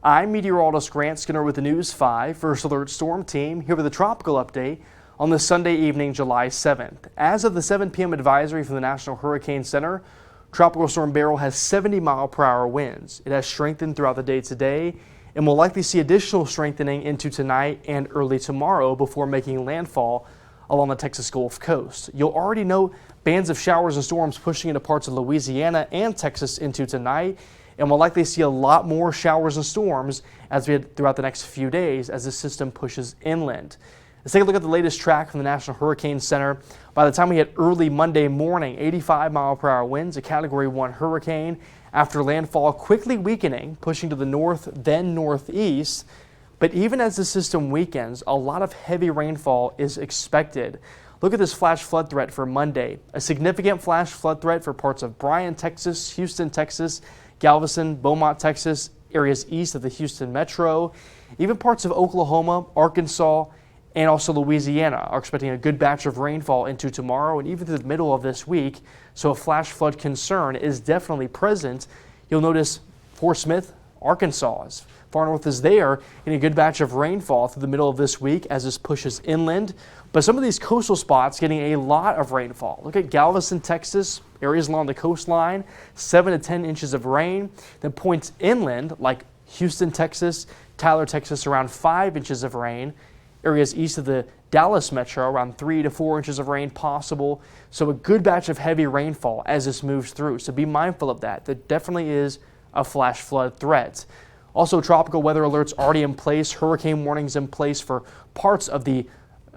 I'm Meteorologist Grant Skinner with the News 5 First Alert Storm Team here with a tropical update on this Sunday evening, July 7th. As of the 7 p.m. advisory from the National Hurricane Center, Tropical Storm Beryl has 70-mile-per-hour winds. It has strengthened throughout the day today and will likely see additional strengthening into tonight and early tomorrow before making landfall along the Texas Gulf Coast. You'll already note bands of showers and storms pushing into parts of Louisiana and Texas into tonight, and we'll likely see a lot more showers and storms as we head throughout the next few days as the system pushes inland. Let's take a look at the latest track from the National Hurricane Center. By the time we hit early Monday morning, 85-mile-per-hour winds, a Category 1 hurricane, after landfall quickly weakening, pushing to the north, then northeast. But even as the system weakens, a lot of heavy rainfall is expected. Look at this flash flood threat for Monday. A significant flash flood threat for parts of Bryan, Texas, Houston, Texas, Galveston, Beaumont, Texas, areas east of the Houston metro. Even parts of Oklahoma, Arkansas, and also Louisiana are expecting a good batch of rainfall into tomorrow and even through the middle of this week. So a flash flood concern is definitely present. You'll notice Fort Smith, Arkansas, as far north as there, getting a good batch of rainfall through the middle of this week as this pushes inland. But some of these coastal spots getting a lot of rainfall. Look at Galveston, Texas, areas along the coastline, 7 to 10 inches of rain. Then points inland like Houston, Texas, Tyler, Texas, around 5 inches of rain. Areas east of the Dallas metro, around 3 to 4 inches of rain possible. So a good batch of heavy rainfall as this moves through. So be mindful of that. There definitely is a flash flood threat. Also, tropical weather alerts already in place, hurricane warnings in place for parts of the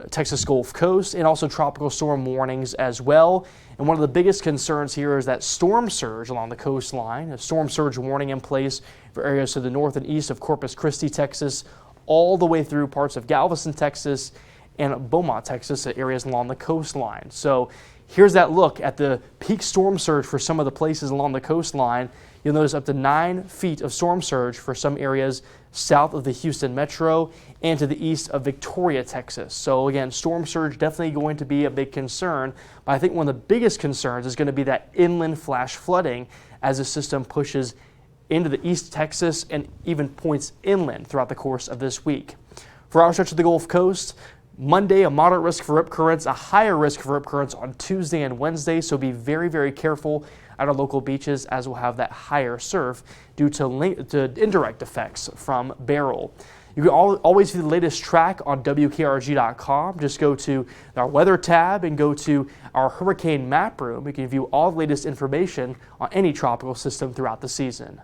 Texas Gulf Coast, and also tropical storm warnings as well. And one of the biggest concerns here is that storm surge along the coastline. A storm surge warning in place for areas to the north and east of Corpus Christi, Texas, all the way through parts of Galveston, Texas, and Beaumont, Texas, areas along the coastline. So here's that look at the peak storm surge for some of the places along the coastline. You'll notice up to 9 feet of storm surge for some areas south of the Houston metro and to the east of Victoria, Texas. So again, storm surge definitely going to be a big concern, but I think one of the biggest concerns is going to be that inland flash flooding as the system pushes into the East Texas and even points inland throughout the course of this week. For our stretch of the Gulf Coast, Monday, a moderate risk for rip currents, a higher risk for rip currents on Tuesday and Wednesday, so be very, very careful at our local beaches as we'll have that higher surf due to indirect effects from Beryl. You can always view the latest track on WKRG.com. Just go to our weather tab and go to our hurricane map room. You can view all the latest information on any tropical system throughout the season.